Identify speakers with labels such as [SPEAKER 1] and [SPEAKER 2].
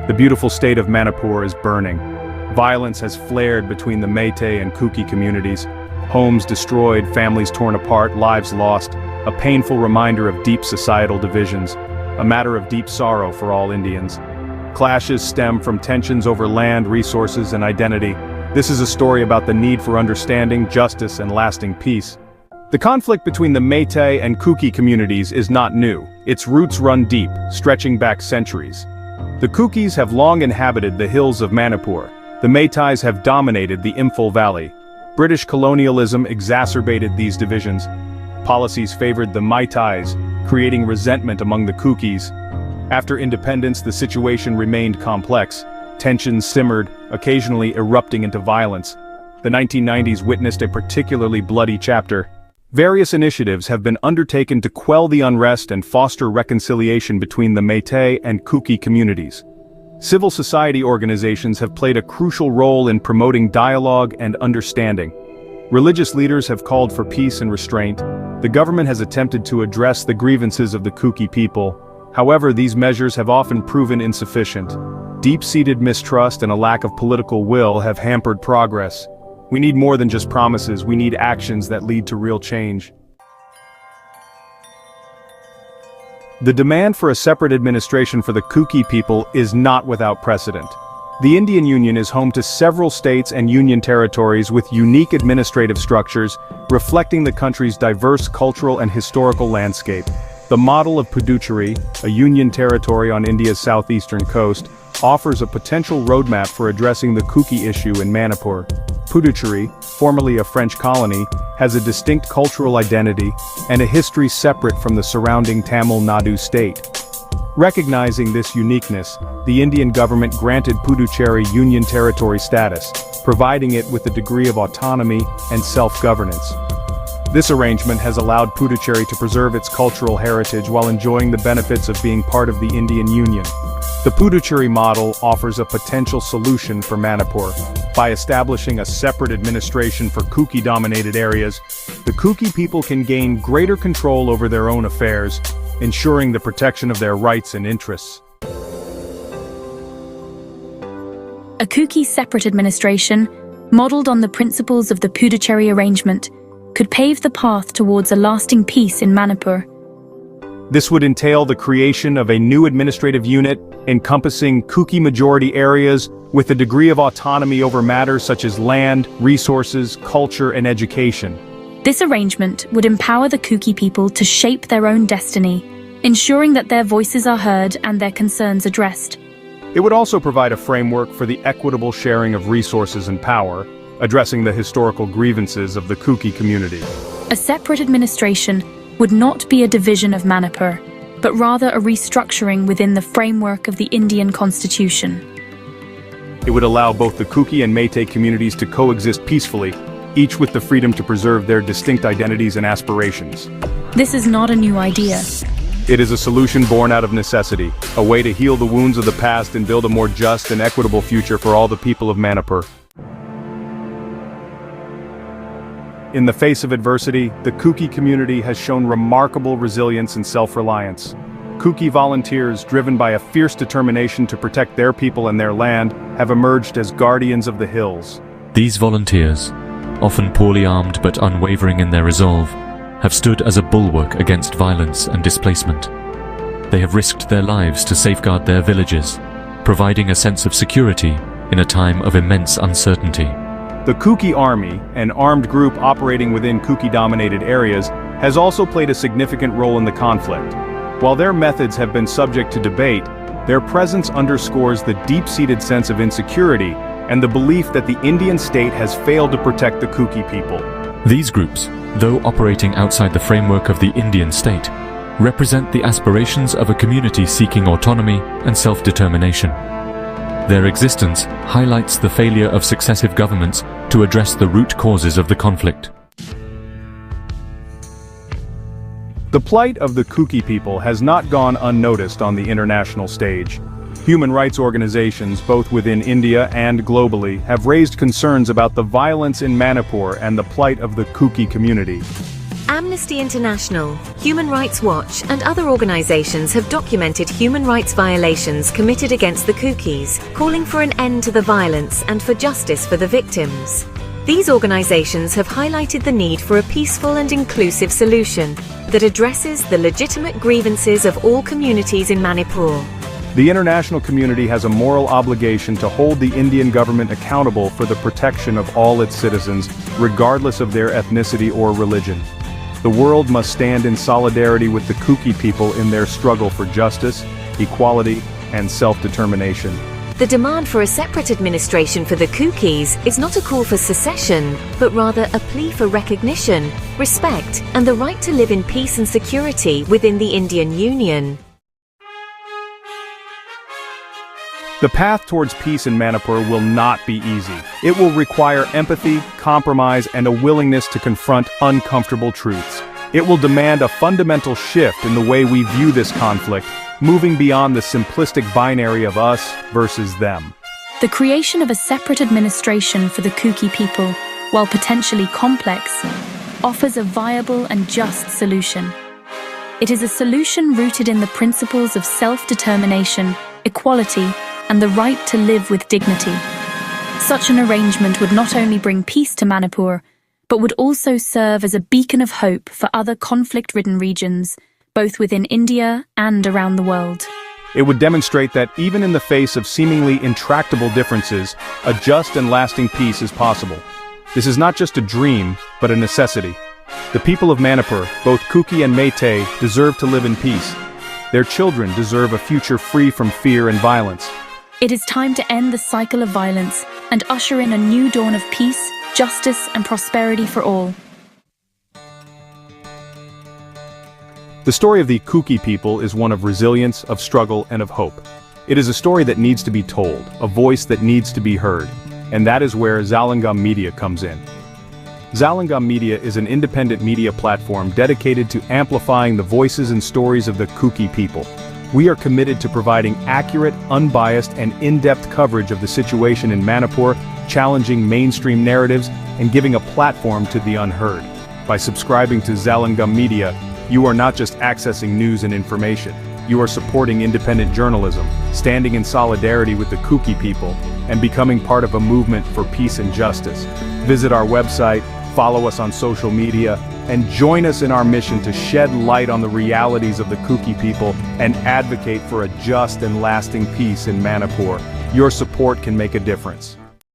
[SPEAKER 1] The beautiful state of Manipur is burning. Violence has flared between the Meitei and Kuki communities. Homes destroyed, families torn apart, lives lost. A painful reminder of deep societal divisions. A matter of deep sorrow for all Indians. Clashes stem from tensions over land, resources, and identity. This is a story about the need for understanding, justice, and lasting peace. The conflict between the Meitei and Kuki communities is not new. Its roots run deep, stretching back centuries. The Kukis have long inhabited the hills of Manipur. The Meiteis have dominated the Imphal Valley. British colonialism exacerbated these divisions. Policies favored the Meiteis, creating resentment among the Kukis. After independence, the situation remained complex. Tensions simmered, occasionally erupting into violence. The 1990s witnessed a particularly bloody chapter. Various initiatives have been undertaken to quell the unrest and foster reconciliation between the Meitei and Kuki communities. Civil society organizations have played a crucial role in promoting dialogue and understanding. Religious leaders have called for peace and restraint. The government has attempted to address the grievances of the Kuki people. However, these measures have often proven insufficient. Deep-seated mistrust and a lack of political will have hampered progress. We need more than just promises, we need actions that lead to real change. The demand for a separate administration for the Kuki people is not without precedent. The Indian Union is home to several states and union territories with unique administrative structures, reflecting the country's diverse cultural and historical landscape. The model of Puducherry, a union territory on India's southeastern coast, offers a potential roadmap for addressing the Kuki issue in Manipur. Puducherry, formerly a French colony, has a distinct cultural identity and a history separate from the surrounding Tamil Nadu state. Recognizing this uniqueness, the Indian government granted Puducherry Union Territory status, providing it with a degree of autonomy and self-governance. This arrangement has allowed Puducherry to preserve its cultural heritage while enjoying the benefits of being part of the Indian Union. The Puducherry model offers a potential solution for Manipur. By establishing a separate administration for Kuki-dominated areas, the Kuki people can gain greater control over their own affairs, ensuring the protection of their rights and interests.
[SPEAKER 2] A Kuki separate administration, modeled on the principles of the Puducherry arrangement, could pave the path towards a lasting peace in Manipur.
[SPEAKER 1] This would entail the creation of a new administrative unit encompassing Kuki-majority areas with a degree of autonomy over matters such as land, resources, culture, and education.
[SPEAKER 2] This arrangement would empower the Kuki people to shape their own destiny, ensuring that their voices are heard and their concerns addressed.
[SPEAKER 1] It would also provide a framework for the equitable sharing of resources and power, addressing the historical grievances of the Kuki community.
[SPEAKER 2] A separate administration would not be a division of Manipur, but rather a restructuring within the framework of the Indian constitution.
[SPEAKER 1] It would allow both the Kuki and Meitei communities to coexist peacefully, each with the freedom to preserve their distinct identities and aspirations.
[SPEAKER 2] This is not a new idea.
[SPEAKER 1] It is a solution born out of necessity, a way to heal the wounds of the past and build a more just and equitable future for all the people of Manipur. In the face of adversity, the Kuki community has shown remarkable resilience and self-reliance. Kuki volunteers, driven by a fierce determination to protect their people and their land, have emerged as guardians of the hills.
[SPEAKER 3] These volunteers, often poorly armed but unwavering in their resolve, have stood as a bulwark against violence and displacement. They have risked their lives to safeguard their villages, providing a sense of security in a time of immense uncertainty.
[SPEAKER 1] The Kuki Army, an armed group operating within Kuki-dominated areas, has also played a significant role in the conflict. While their methods have been subject to debate, their presence underscores the deep-seated sense of insecurity and the belief that the Indian state has failed to protect the Kuki people.
[SPEAKER 3] These groups, though operating outside the framework of the Indian state, represent the aspirations of a community seeking autonomy and self-determination. Their existence highlights the failure of successive governments to address the root causes of the conflict.
[SPEAKER 1] The plight of the Kuki people has not gone unnoticed on the international stage. Human rights organizations, both within India and globally, have raised concerns about the violence in Manipur and the plight of the Kuki community.
[SPEAKER 4] Amnesty International, Human Rights Watch, and other organizations have documented human rights violations committed against the Kukis, calling for an end to the violence and for justice for the victims. These organizations have highlighted the need for a peaceful and inclusive solution that addresses the legitimate grievances of all communities in Manipur.
[SPEAKER 1] The international community has a moral obligation to hold the Indian government accountable for the protection of all its citizens, regardless of their ethnicity or religion. The world must stand in solidarity with the Kuki people in their struggle for justice, equality, and self-determination.
[SPEAKER 4] The demand for a separate administration for the Kukis is not a call for secession, but rather a plea for recognition, respect, and the right to live in peace and security within the Indian Union.
[SPEAKER 1] The path towards peace in Manipur will not be easy. It will require empathy, compromise, and a willingness to confront uncomfortable truths. It will demand a fundamental shift in the way we view this conflict, moving beyond the simplistic binary of us versus them.
[SPEAKER 2] The creation of a separate administration for the Kuki people, while potentially complex, offers a viable and just solution. It is a solution rooted in the principles of self-determination, equality, and the right to live with dignity. Such an arrangement would not only bring peace to Manipur, but would also serve as a beacon of hope for other conflict-ridden regions, both within India and around the world.
[SPEAKER 1] It would demonstrate that even in the face of seemingly intractable differences, a just and lasting peace is possible. This is not just a dream, but a necessity. The people of Manipur, both Kuki and Meitei, deserve to live in peace. Their children deserve a future free from fear and violence.
[SPEAKER 2] It is time to end the cycle of violence and usher in a new dawn of peace, justice, and prosperity for all.
[SPEAKER 1] The story of the Kuki people is one of resilience, of struggle, and of hope. It is a story that needs to be told, a voice that needs to be heard, and that is where Zalangam Media comes in. Zalangam Media is an independent media platform dedicated to amplifying the voices and stories of the Kuki people. We are committed to providing accurate, unbiased, and in-depth coverage of the situation in Manipur, challenging mainstream narratives, and giving a platform to the unheard. By subscribing to Zalangam Media, you are not just accessing news and information. You are supporting independent journalism, standing in solidarity with the Kuki people, and becoming part of a movement for peace and justice. Visit our website, follow us on social media, and join us in our mission to shed light on the realities of the Kuki people and advocate for a just and lasting peace in Manipur. Your support can make a difference.